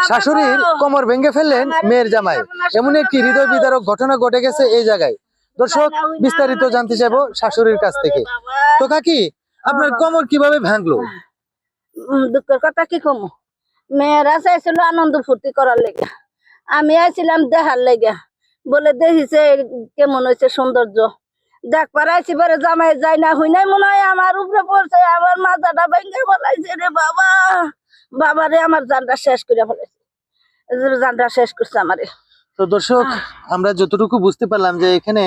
শাশুড়ির কোমর ভেঙে ফেললেন মেয়ের জামাই, এমন একটি হৃদয় বিদারক ঘটনা ঘটে গেছে এই জায়গায়। দর্শক, বিস্তারিত জানতে চাইবো শাশুড়ির কাছ থেকে। তো কাকি, আপনার কোমর কিভাবে ভাঙলো? দুঃখের কথা কি কম, মেয়েরা চাইছিল আনন্দ ফুর্তি করার লেগে, আমি আইছিলাম দেখার লেগে। বলে দেখিছে কেমন হয়েছে সৌন্দর্য, দেখ পারাইছি বেড়ে জামাই যাই না হই নাই মনে হয় আমার উপরে পড়ছে, আমার মাথাটা ভেঙে ফেলাইছে রে বাবা। বাবা রে, আমার জানটা শেষ করে ফেলাইছে, জানটা শেষ করছে আমারে। তো দর্শক, আমরা যতটুকু বুঝতে পারলাম যে এখানে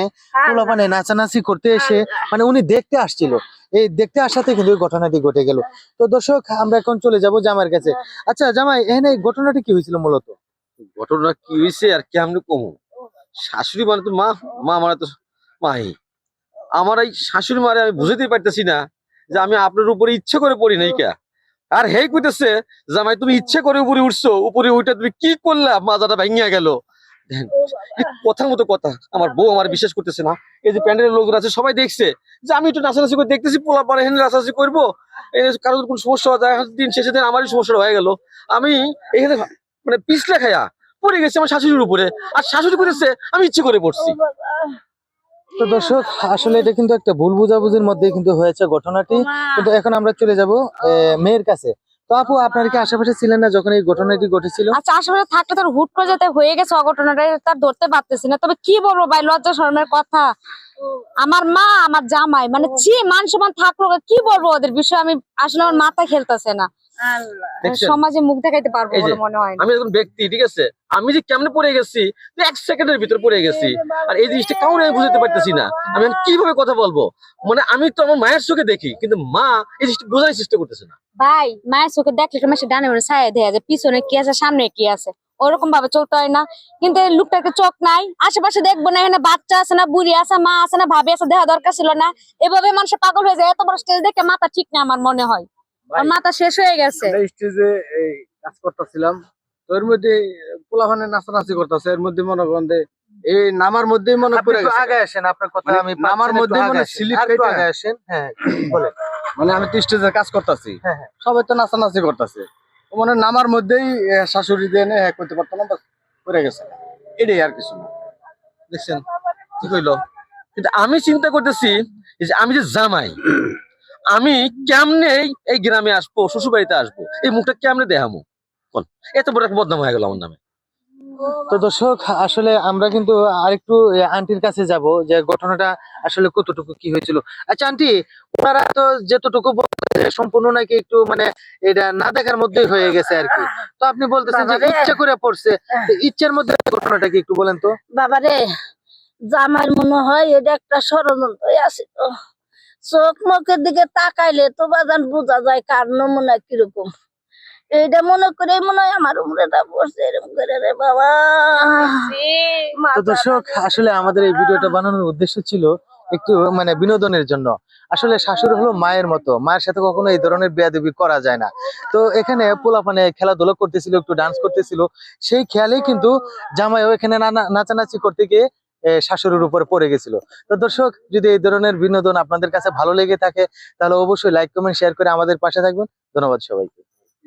পোলাপানে নাচানাচি করতে এসে মানে উনি দেখতে আসছিল, এই দেখতে আসাতে কিন্তু এই ঘটনাটি ঘটে গেল। তো দর্শক, আমরা এখন চলে যাব জামাইয়ের কাছে। আচ্ছা জামাই, এখানে এই ঘটনাটি কি হয়েছিল মূলত? ঘটনা কি হয়েছে আর কেমন কমু, শাশুড়ি মানে তো মা, মা মানে তো মাই। আমার এই শাশুড়ি মারে আমি বুঝাতেই পারতেছি না যে আমি আপনার উপরে ইচ্ছে করে পড়ি নাই কে। আর হেই কইতেছে জামাই তুমি ইচ্ছে করে উপরে উঠছো, উপরে উঠে তুমি কি করলা, মাজাটা ভাঙিয়া গেল। কথার মতো কথা, আমার বউ আমার বিশ্বাস করতেছে না। এই যে প্যান্ডেলের লোকজন আছে সবাই দেখছে যে আমি একটু নাচানাচি করে দেখতেছি, পোলা পারে হেন নাচানাচি করবো, কারোর কোন সমস্যা হয়, দিন শেষে দিন আমারই সমস্যা হয়ে গেল। আমি এখানে মানে পিছলে খাইয়া পড়ে গেছি আমার শাশুড়ির উপরে, আর শাশুড়ি করেছে আমি ইচ্ছে করে পড়ছি। তো দর্শক, আসলে এটা কিন্তু একটা ভুল বুঝাবুঝির মধ্যে কিন্তু হয়েছে ঘটনাটি। কিন্তু এখন আমরা চলে যাব মেয়ের কাছে। তো আপু, আপনার কি আশেপাশে ছিলেন না যখন এই ঘটনাটি ঘটেছিল? আচ্ছা, আশেপাশে থাকলে তোর হুট করে যেতে হয়ে গেছে অঘটনাটা, তার ধরতে পারতেছি না। তবে কি বলবো ভাই, লজ্জা শরমের কথা। আমার মা, আমার জামাই, মানে মান সম্মান থাকলো, কি বলবো ওদের বিষয়ে, আমি আসলে আমার মাথা খেলতেছে না। সমাজে মুখ দেখাইতে পারবো বলে মনে হয় না। আমি একজন ব্যক্তি, ঠিক আছে, আমি যে কেমনে পড়ে গেছি, 1 সেকেন্ডের ভিতর পড়ে গেছি। আর এই জিনিসটা কাউরে আমি বুঝতে পারতেছি না, আমি কিভাবে কথা বলবো। মানে আমি তো আমার মায়ের চোখে দেখি, কিন্তু মা এই জিনিসটা বোঝার চেষ্টা করতেছে না। ভাই, মায়ের চোখে দেখলে তোমার সে ডানে বামে ছায়া দেয়া যায়, পিছনে কি আছে সামনে কি আছে, ওরকম ভাবে চলতে হয় না। কিন্তু এই লোকটাকে চোখ নাই, আশেপাশে দেখবো না, এখানে বাচ্চা আছে না, বুড়ি আছে, মা আছে না, ভাবি আছে, দেখা দরকার ছিল না। এভাবে মানুষ পাগল হয়ে যায়। এত বড় স্টেজ দেখে মাথা ঠিক না, আমার মনে হয় ওর মাথা শেষ হয়ে গেছে। স্টেজে এই কাজ করতেছিলাম, তো এর মধ্যে পোলাপানে নাচানাচি করতেছে, এর মধ্যে মনে করেন এই নামার মধ্যেই মনে করে আগে আসেন, আপনার কথা আমি নামার মধ্যে মনে স্লিপ আগে আসেন। হ্যাঁ, বলেন। মানে আমি তো স্টেজে কাজ করতেছি, হ্যাঁ। সবাই তো নাচানাচি করতেছে, মানে নামার মধ্যেই শাশুড়ি দিয়ে করতে পারতো না, পড়ে গেছে, এটাই আর কিছু না। দেখছেন কি কইলো? কিন্তু আমি চিন্তা করতেছি যে আমি যে জামাই, আমি কেমনে এই গ্রামে আসবো, শ্বশুর বাড়িতে আসবো, এই মুখটা কেমনে দেখামো? এত বড় একটা বদনাম হয়ে গেল আমার নামে। তো দর্শক, আসলে আমরা কিন্তু আরেকটু আন্টির কাছে যাব যে ঘটনাটা আসলে কতটুকু কি হয়েছিল। আচ্ছা আন্টি, ওনারা তো যতটুকু সম্পূর্ণ নাকি একটু মানে এটা না দেখার মধ্যেই হয়ে গেছে আর কি। তো আপনি বলতেছেন যে ইচ্ছা করে পড়ছে, ইচ্ছার মধ্যে ঘটনাটা কি একটু বলেন তো? বাবা রে, জামাই মনে হয় এটা একটা ষড়যন্ত্র আছে। চোখ মুখের দিকে তাকাইলে তো বাজান বোঝা যায় কার নমুনা কিরকম। এইটা মনে করে মনে হয় আমার উপরেটা পড়ছে এরকম করে রে বাবা। তো দর্শক, আসলে আমাদের এই ভিডিওটা বানানোর উদ্দেশ্য ছিল একটু মানে বিনোদনের জন্য। আসলে শাশুড়ি হলো মায়ের মতো, মায়ের সাথে কখনো এই ধরনের বেয়াদবি করা যায় না। তো এখানে পোলাপানে খেলাধুলা করতেছিল, একটু ডান্স করতেছিল, সেই খেয়ালেই কিন্তু জামাইও এখানে নাচানাচি করতে গিয়ে শাশুড়ির উপরে পড়ে গেছিল। তো দর্শক, যদি এই ধরনের বিনোদন আপনাদের কাছে ভালো লেগে থাকে, তাহলে অবশ্যই লাইক কমেন্ট শেয়ার করে আমাদের পাশে থাকবেন। ধন্যবাদ সবাইকে।